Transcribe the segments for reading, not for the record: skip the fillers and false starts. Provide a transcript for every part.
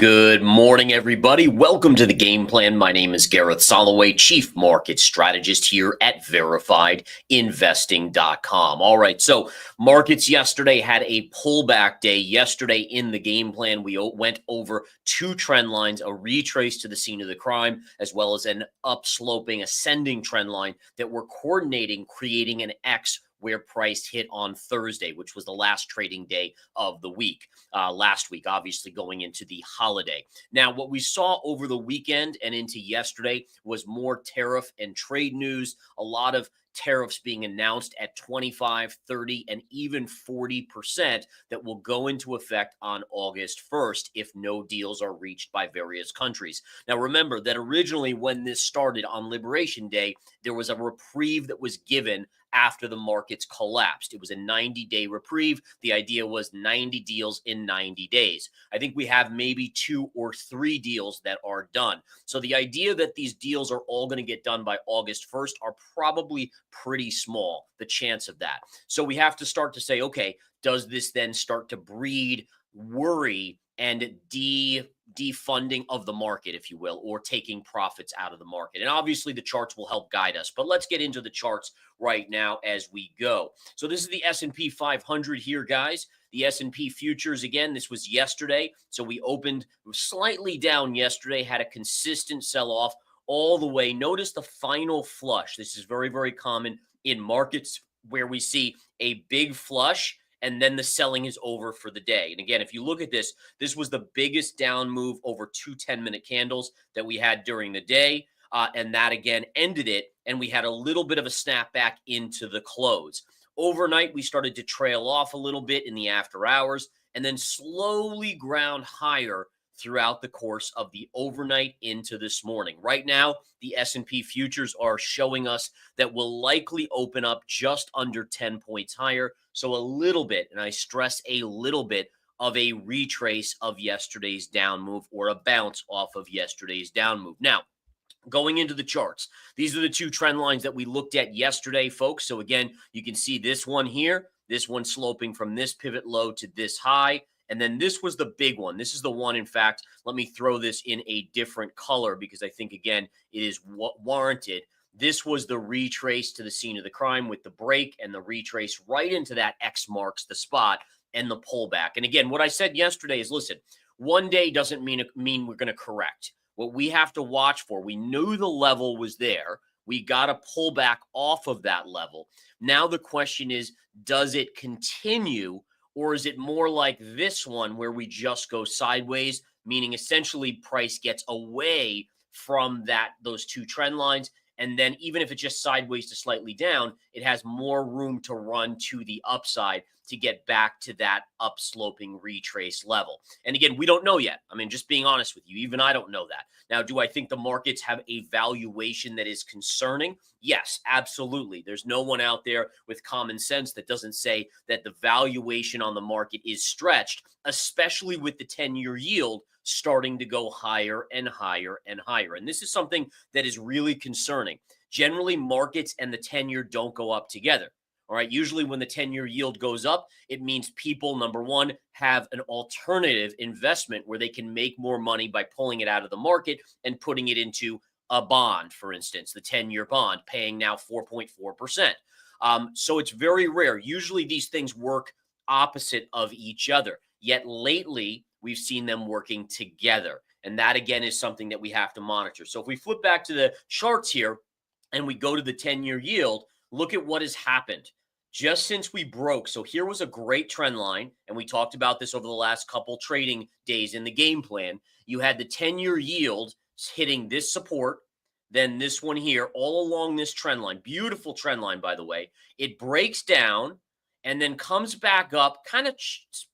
Good morning, everybody. Welcome to the Game Plan. My name is Gareth Soloway, Chief Market Strategist here at VerifiedInvesting.com. All right, so markets yesterday had a pullback day. Yesterday in the Game Plan, we went over two trend lines, a retrace to the scene of the crime, as well as an upsloping, ascending trend line that were coordinating, creating an X where price hit on Thursday, which was the last trading day of the week. Last week, obviously going into the holiday. Now, what we saw over the weekend and into yesterday was more tariff and trade news, a lot of tariffs being announced at 25, 30, and even 40% that will go into effect on August 1st if no deals are reached by various countries. Now, remember that originally when this started on Liberation Day, there was a reprieve that was given after the markets collapsed. It was a 90-day reprieve. The idea was 90 deals in 90 days. I think we have maybe 2 or 3 deals that are done. So the idea that these deals are all going to get done by August 1st are probably pretty small, the chance of that. So we have to start to say, okay, does this then start to breed worry and defunding of the market, if you will, or taking profits out of the market? And obviously the charts will help guide us, but let's get into the charts right now as we go. So this is the S&P 500 here, guys. The S&P futures, again, this was yesterday. So we opened slightly down yesterday, had a consistent sell-off all the way. Notice the final flush. This is very, very common in markets where we see a big flush and then the selling is over for the day. And again, if you look at this, this was the biggest down move over 2 10-minute candles that we had during the day. And that, again, ended it. And we had a little bit of a snapback into the close. Overnight, we started to trail off a little bit in the after hours and then slowly ground higher throughout the course of the overnight into this morning. Right now, the S&P futures are showing us that we'll likely open up just under 10 points higher. So a little bit, and I stress a little bit, of a retrace of yesterday's down move or a bounce off of yesterday's down move. Now, going into the charts, these are the two trend lines that we looked at yesterday, folks. So again, you can see this one here, this one sloping from this pivot low to this high. And then this was the big one. This is the one, in fact, let me throw this in a different color because I think, again, it is warranted. This was the retrace to the scene of the crime with the break and the retrace right into that X marks the spot and the pullback. And again, what I said yesterday is, listen, one day doesn't mean we're going to correct. What we have to watch for, we knew the level was there. We got to pull back off of that level. Now the question is, does it continue? Or is it more like this one where we just go sideways, meaning essentially price gets away from those two trend lines? And then even if it's just sideways to slightly down, it has more room to run to the upside to get back to that upsloping retrace level. And again, we don't know yet. I mean, just being honest with you, even I don't know that. Now, do I think the markets have a valuation that is concerning? Yes, absolutely. There's no one out there with common sense that doesn't say that the valuation on the market is stretched, especially with the 10-year yield starting to go higher and higher and higher. And this is something that is really concerning. Generally, markets and the 10-year don't go up together. All right. Usually when the 10-year yield goes up, it means people, number one, have an alternative investment where they can make more money by pulling it out of the market and putting it into a bond, for instance, the 10-year bond paying now 4.4%. So it's very rare. Usually these things work opposite of each other. Yet lately, we've seen them working together. And that, again, is something that we have to monitor. So if we flip back to the charts here and we go to the 10-year yield, look at what has happened just since we broke. So here was a great trend line, and we talked about this over the last couple trading days in the game plan. You had the 10-year yield hitting this support, then this one here, all along this trend line. Beautiful trend line, by the way. It breaks down and then comes back up, kind of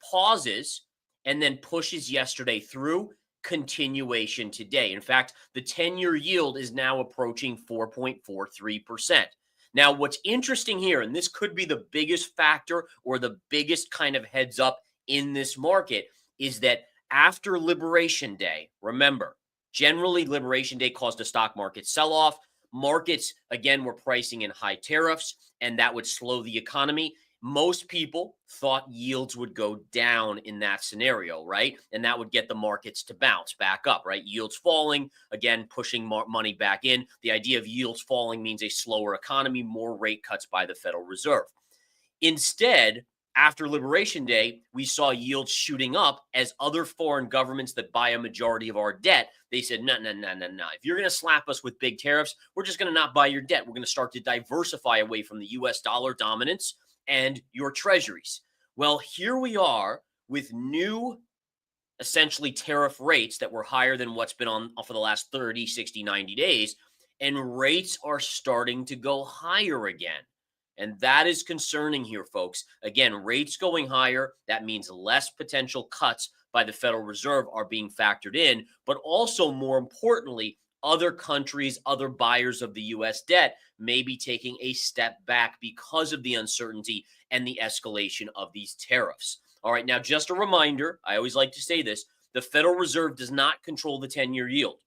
pauses, and then pushes yesterday through. Continuation today. In fact, the 10-year yield is now approaching 4.43%. Now, what's interesting here, and this could be the biggest factor or the biggest kind of heads up in this market, is that after Liberation Day, remember, generally Liberation Day caused a stock market sell-off. Markets, again, were pricing in high tariffs, and that would slow the economy. most people thought yields would go down in that scenario, right? And that would get the markets to bounce back up, right? Yields falling, again, pushing more money back in. The idea of yields falling means a slower economy, more rate cuts by the Federal Reserve. Instead, after Liberation Day, we saw yields shooting up as other foreign governments that buy a majority of our debt, they said, no, no, no, no, no. If you're going to slap us with big tariffs, we're just going to not buy your debt. We're going to start to diversify away from the US dollar dominance and your treasuries. Well, here we are with new, essentially tariff rates that were higher than what's been on for the last 30, 60, 90 days. And rates are starting to go higher again. And that is concerning here, folks. Again, rates going higher, that means less potential cuts by the Federal Reserve are being factored in, but also more importantly, other countries, other buyers of the US debt may be taking a step back because of the uncertainty and the escalation of these tariffs. All right, now just a reminder, I always like to say this, the Federal Reserve does not control the 10-year yield.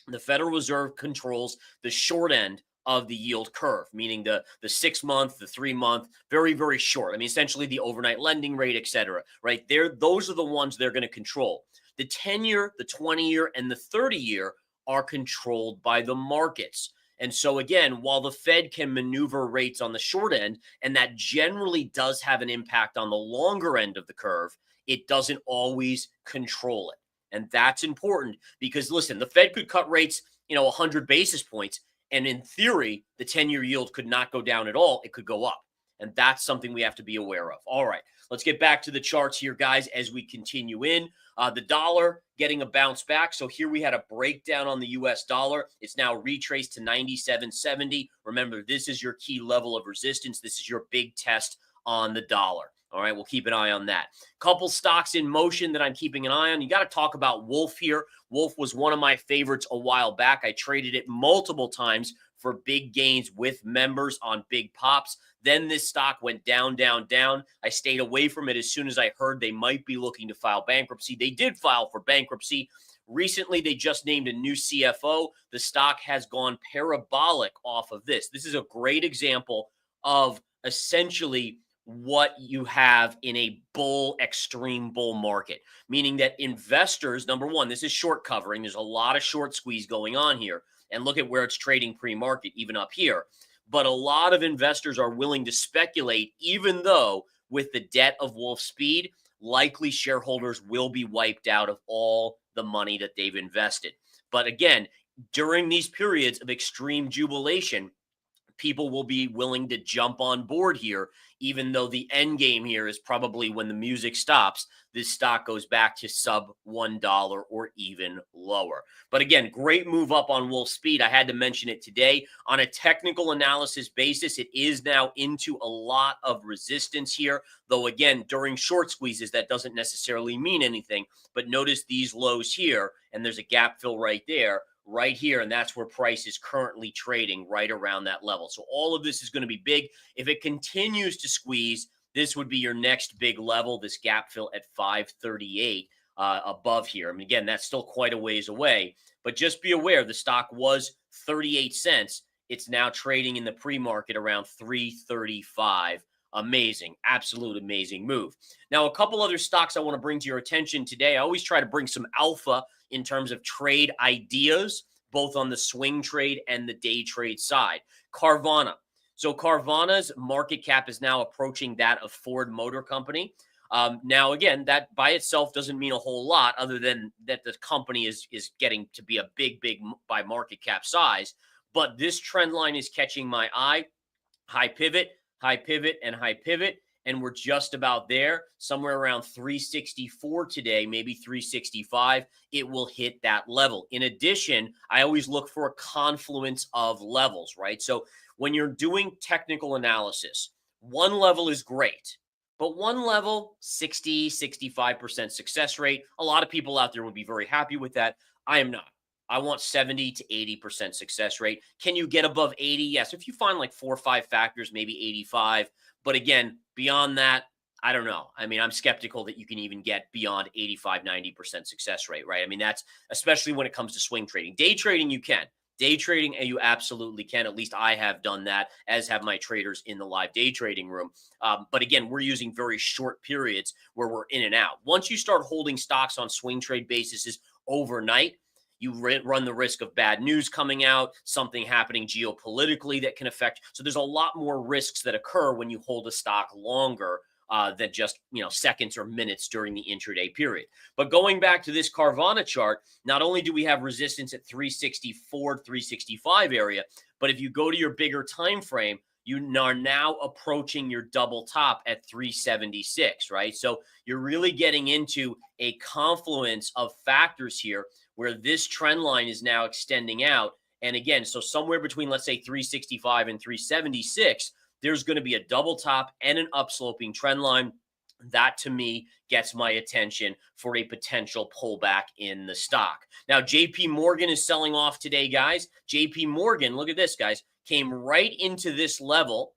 The Federal Reserve controls the short end of the yield curve, meaning the 6-month, the 3-month, very, very short. I mean, essentially the overnight lending rate, et cetera, right? Those are the ones they're going to control. The 10-year, the 20-year, and the 30-year are controlled by the markets. And so again, while the Fed can maneuver rates on the short end, and that generally does have an impact on the longer end of the curve, it doesn't always control it. And that's important because listen, the Fed could cut rates, 100 basis points. And in theory, the 10-year yield could not go down at all. It could go up. And that's something we have to be aware of. All right, let's get back to the charts here, guys, as we continue in. The dollar getting a bounce back. So here we had a breakdown on the US dollar. It's now retraced to 97.70. Remember, this is your key level of resistance. This is your big test on the dollar. All right, we'll keep an eye on that. Couple stocks in motion that I'm keeping an eye on. You got to talk about Wolf here. Wolf was one of my favorites a while back. I traded it multiple times for big gains with members on big pops. Then this stock went down, down, down. I stayed away from it as soon as I heard they might be looking to file bankruptcy. They did file for bankruptcy. Recently, they just named a new CFO. The stock has gone parabolic off of this. This is a great example of essentially what you have in a extreme bull market, meaning that investors, number one, this is short covering. There's a lot of short squeeze going on here. And look at where it's trading pre-market, even up here. But a lot of investors are willing to speculate, even though with the debt of Wolfspeed, likely shareholders will be wiped out of all the money that they've invested. But again, during these periods of extreme jubilation, people will be willing to jump on board here, even though the end game here is probably when the music stops, this stock goes back to sub $1 or even lower. But again, great move up on Wolfspeed. I had to mention it today. On a technical analysis basis, it is now into a lot of resistance here, though again, during short squeezes, that doesn't necessarily mean anything. But notice these lows here, and there's a gap fill right there, right here, and that's where price is currently trading right around that level. So all of this is going to be big. If it continues to squeeze, this would be your next big level, this gap fill at 538 above here. I mean, again, that's still quite a ways away, but just be aware the stock was 38 cents. It's now trading in the pre-market around 335. Amazing, absolute amazing move. Now, a couple other stocks I want to bring to your attention today. I always try to bring some alpha in terms of trade ideas, both on the swing trade and the day trade side. Carvana. So Carvana's market cap is now approaching that of Ford Motor Company. Now, again, that by itself doesn't mean a whole lot other than that the company is getting to be a big by market cap size. But this trend line is catching my eye. High pivot, and high pivot. And we're just about there, somewhere around 364 today, maybe 365. It will hit that level. In addition, I always look for a confluence of levels, right? So when you're doing technical analysis, one level is great, but one level, 60, 65% success rate. A lot of people out there would be very happy with that. I am not. I want 70 to 80% success rate. Can you get above 80? Yes. If you find like 4 or 5 factors, maybe 85. But again, beyond that, I don't know. I mean, I'm skeptical that you can even get beyond 85, 90% success rate, right? I mean, that's especially when it comes to swing trading. Day trading, you can. Day trading, and you absolutely can. At least I have done that, as have my traders in the live day trading room. But again, we're using very short periods where we're in and out. Once you start holding stocks on swing trade bases overnight, you run the risk of bad news coming out, something happening geopolitically that can affect. So there's a lot more risks that occur when you hold a stock longer than just seconds or minutes during the intraday period. But going back to this Carvana chart, not only do we have resistance at 364, 365 area, but if you go to your bigger time frame, you are now approaching your double top at 376, right? So you're really getting into a confluence of factors here where this trend line is now extending out. And again, so somewhere between, let's say, 365 and 376, there's going to be a double top and an upsloping trend line. That, to me, gets my attention for a potential pullback in the stock. Now, JP Morgan is selling off today, guys. JP Morgan, look at this, guys, came right into this level,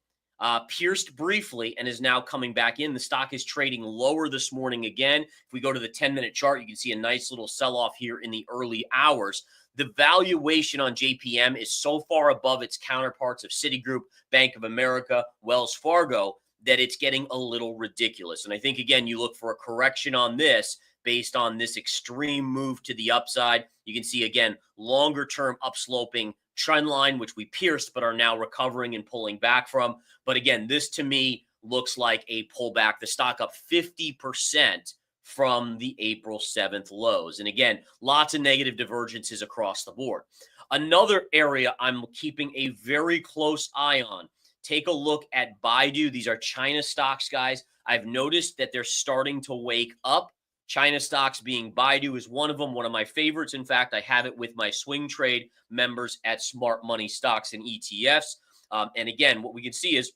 pierced briefly, and is now coming back in. The stock is trading lower this morning again. If we go to the 10-minute chart, you can see a nice little sell-off here in the early hours. The valuation on JPM is so far above its counterparts of Citigroup, Bank of America, Wells Fargo, that it's getting a little ridiculous. And I think, again, you look for a correction on this based on this extreme move to the upside. You can see, again, longer-term upsloping trend line, which we pierced but are now recovering and pulling back from. But again, this to me looks like a pullback. The stock up 50% from the April 7th lows. And again, lots of negative divergences across the board. Another area I'm keeping a very close eye on. Take a look at Baidu. These are China stocks, guys. I've noticed that they're starting to wake up. China stocks being Baidu is one of them, one of my favorites. In fact, I have it with my swing trade members at Smart Money Stocks and ETFs. And again, what we can see is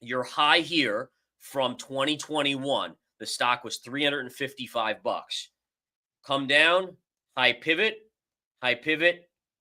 your high here from 2021. The stock was $355. Come down, high pivot,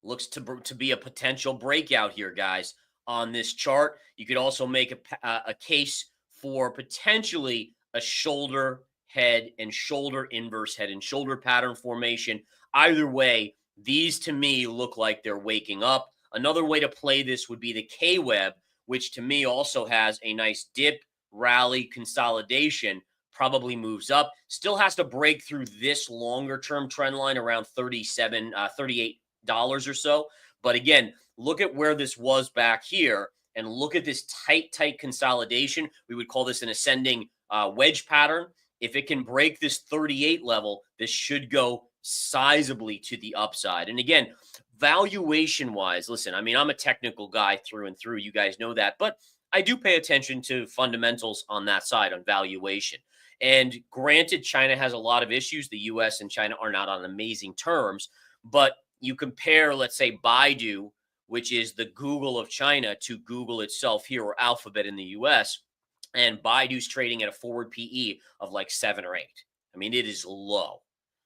looks to be a potential breakout here, guys, on this chart. You could also make a case for potentially a shoulder, head, and shoulder, inverse head and shoulder pattern formation. Either way, these to me look like they're waking up. Another way to play this would be the K-Web, which to me also has a nice dip, rally, consolidation, probably moves up, still has to break through this longer term trend line around $38 or so. But again, look at where this was back here and look at this tight consolidation. We would call this an ascending wedge pattern. If it can break this 38 level, this should go sizably to the upside. And again, valuation wise, listen, I mean, I'm a technical guy through and through. You guys know that, but I do pay attention to fundamentals on that side, on valuation. And granted, China has a lot of issues. The US and China are not on amazing terms, but you compare, let's say, Baidu, which is the Google of China, to Google itself here, or Alphabet in the US, and Baidu's trading at a forward PE of like 7 or 8. I mean, it is low.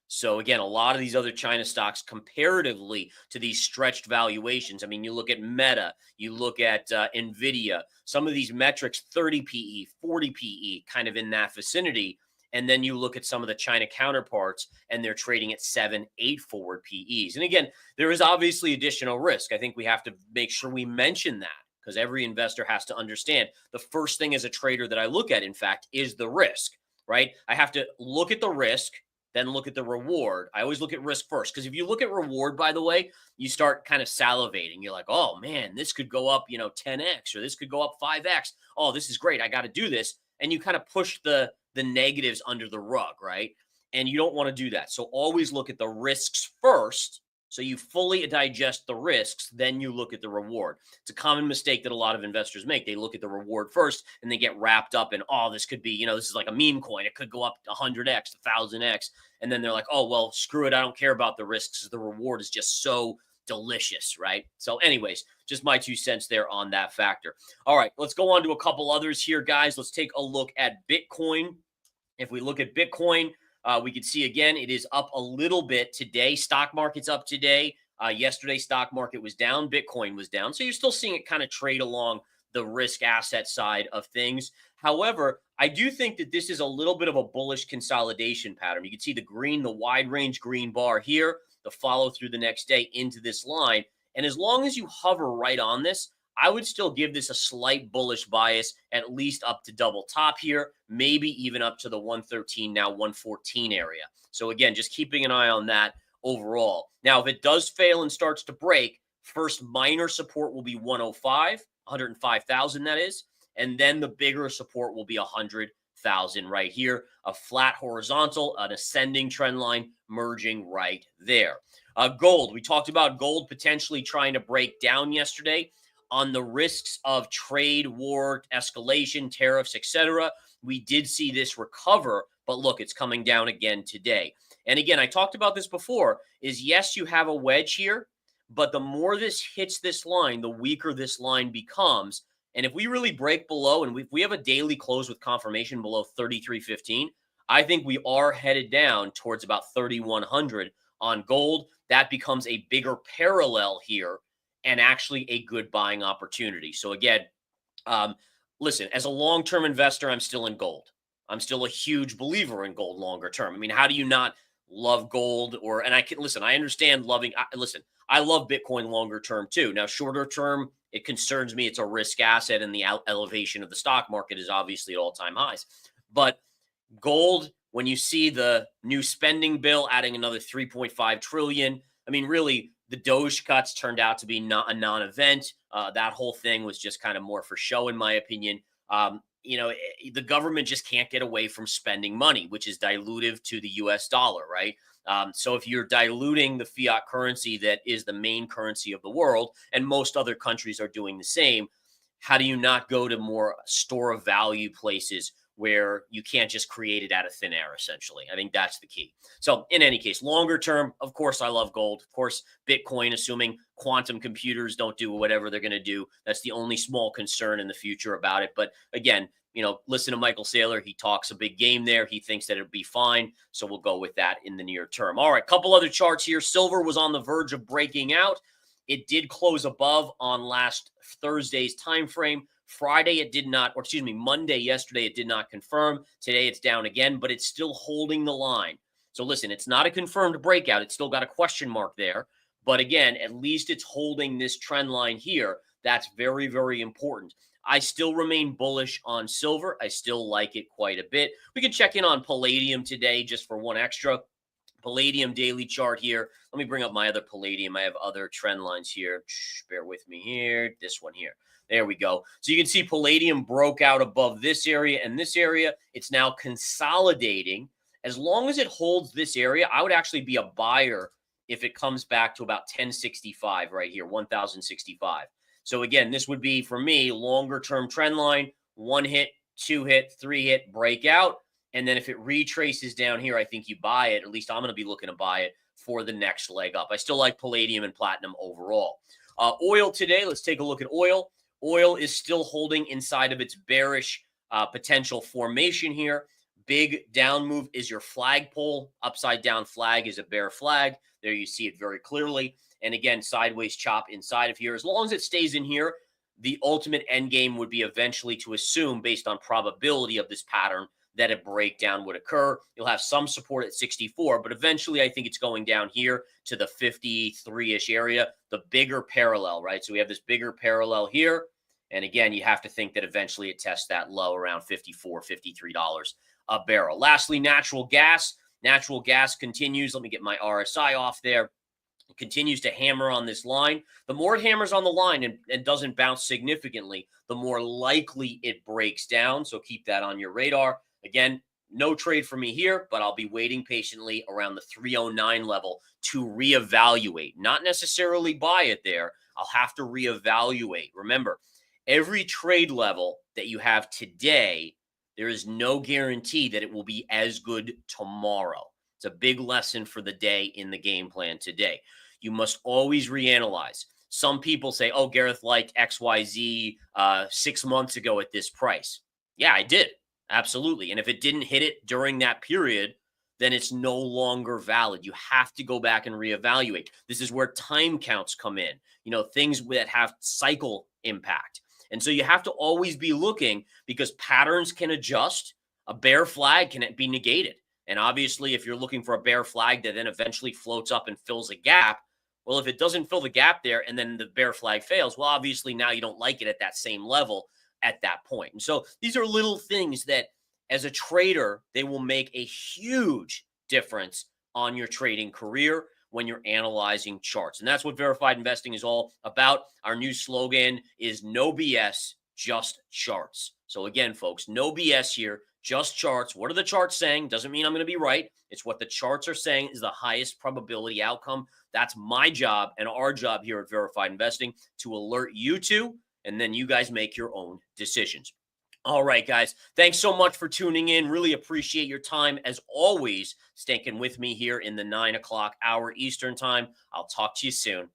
So again, a lot of these other China stocks comparatively to these stretched valuations. I mean, you look at Meta, you look at NVIDIA, some of these metrics, 30 PE, 40 PE, kind of in that vicinity. And then you look at some of the China counterparts and they're trading at 7, 8 forward PEs. And again, there is obviously additional risk. I think we have to make sure we mention that, because every investor has to understand the first thing as a trader that I look at, in fact, is the risk, right? I have to look at the risk, then look at the reward. I always look at risk first, because if you look at reward, by the way, you start kind of salivating. You're like, oh man, this could go up, 10x, or this could go up 5x. Oh, this is great. I got to do this. And you kind of push the negatives under the rug, right? And you don't want to do that. So always look at the risks first. So you fully digest the risks, then you look at the reward. It's a common mistake that a lot of investors make. They look at the reward first and they get wrapped up in, oh, this could be, this is like a meme coin. It could go up 100x, 1000x. And then they're like, oh, well, screw it. I don't care about the risks. The reward is just so delicious, right? So anyways, just my 2 cents there on that factor. All right, let's go on to a couple others here, guys. Let's take a look at Bitcoin. If we look at Bitcoin, we can see, again, it is up a little bit today. Stock market's up today. Yesterday, stock market was down. Bitcoin was down. So you're still seeing it kind of trade along the risk asset side of things. However, I do think that this is a little bit of a bullish consolidation pattern. You can see the wide range green bar here, the follow through the next day into this line. And as long as you hover right on this, I would still give this a slight bullish bias, at least up to double top here, maybe even up to the 113, now 114 area. So again, just keeping an eye on that overall. Now, if it does fail and starts to break, first minor support will be 105, 105,000 that is, and then the bigger support will be 100,000 right here. A flat horizontal, an ascending trend line merging right there. Gold, we talked about gold potentially trying to break down yesterday on the risks of trade war, escalation, tariffs, etc. We did see this recover, but look, it's coming down again today. And again, I talked about this before, is yes, you have a wedge here, but the more this hits this line, the weaker this line becomes. And if we really break below, and we have a daily close with confirmation below 33.15, I think we are headed down towards about 3,100 on gold. That becomes a bigger parallel here and actually a good buying opportunity. So again, listen, as a long-term investor, I'm still in gold. I'm still a huge believer in gold longer term. I mean, how do you not love gold? And I can listen, I understand loving, listen, I love Bitcoin longer term too. Now, shorter term, it concerns me. It's a risk asset, and the elevation of the stock market is obviously at all-time highs. But gold, when you see the new spending bill adding another 3.5 trillion, I mean, really, the Doge cuts turned out to be not a non-event. That whole thing was just kind of more for show, in my opinion. The government just can't get away from spending money, which is dilutive to the US dollar, right? So if you're diluting the fiat currency that is the main currency of the world, and most other countries are doing the same, how do you not go to more store of value places where you can't just create it out of thin air, essentially? I think that's the key. So in any case, longer term, of course, I love gold. Of course, Bitcoin, assuming quantum computers don't do whatever they're going to do, that's the only small concern in the future about it. But again, listen to Michael Saylor. He talks a big game there. He thinks that it'll be fine. So we'll go with that in the near term. All right, couple other charts here. Silver was on the verge of breaking out. It did close above on last Thursday's time frame. Friday, it did not, or excuse me, Monday, yesterday, it did not confirm. Today, it's down again, but it's still holding the line. So listen, it's not a confirmed breakout. It's still got a question mark there. But again, at least it's holding this trend line here. That's very, very important. I still remain bullish on silver. I still like it quite a bit. We can check in on palladium today just for one extra. Palladium daily chart here. Let me bring up my other palladium. I have other trend lines here. Bear with me here. This one here. There we go. So you can see palladium broke out above this area and this area. It's now consolidating. As long as it holds this area, I would actually be a buyer if it comes back to about 1065 right here, 1065. So again, this would be, for me, longer term trend line, 1 hit, 2 hit, 3 hit, breakout. And then if it retraces down here, I think you buy it. At least I'm going to be looking to buy it for the next leg up. I still like palladium and platinum overall. Oil today, let's take a look at oil. Oil is still holding inside of its bearish potential formation here. Big down move is your flagpole. Upside down flag is a bear flag. There you see it very clearly. And again, sideways chop inside of here. As long as it stays in here, the ultimate end game would be eventually to assume, based on probability of this pattern, that a breakdown would occur. You'll have some support at 64, but eventually I think it's going down here to the 53-ish area, the bigger parallel, right? So we have this bigger parallel here. And again, you have to think that eventually it tests that low around $54, $53 a barrel. Lastly, natural gas. Natural gas continues. Let me get my RSI off there. It continues to hammer on this line. The more it hammers on the line and doesn't bounce significantly, the more likely it breaks down. So keep that on your radar. Again, no trade for me here, but I'll be waiting patiently around the 309 level to reevaluate. Not necessarily buy it there. I'll have to reevaluate. Remember, every trade level that you have today, there is no guarantee that it will be as good tomorrow. It's a big lesson for the day in the game plan today. You must always reanalyze. Some people say, oh, Gareth liked XYZ 6 months ago at this price. Yeah, I did. Absolutely. And if it didn't hit it during that period, then it's no longer valid. You have to go back and reevaluate. This is where time counts come in, things that have cycle impact. And so you have to always be looking, because patterns can adjust. A bear flag can be negated. And obviously, if you're looking for a bear flag that then eventually floats up and fills a gap, Well, if it doesn't fill the gap there and then the bear flag fails, well, obviously now you don't like it at that same level at that point. And so these are little things that as a trader, they will make a huge difference on your trading career when you're analyzing charts. And that's what verified investing is all about. Our new slogan is no BS, just charts. So again, folks, no BS here, just charts. What are the charts saying? Doesn't mean I'm going to be right. It's what the charts are saying is the highest probability outcome. That's my job and our job here at Verified Investing to alert you to, and then you guys make your own decisions. All right, guys. Thanks so much for tuning in. Really appreciate your time, as always, sticking with me here in the 9 o'clock hour Eastern time. I'll talk to you soon.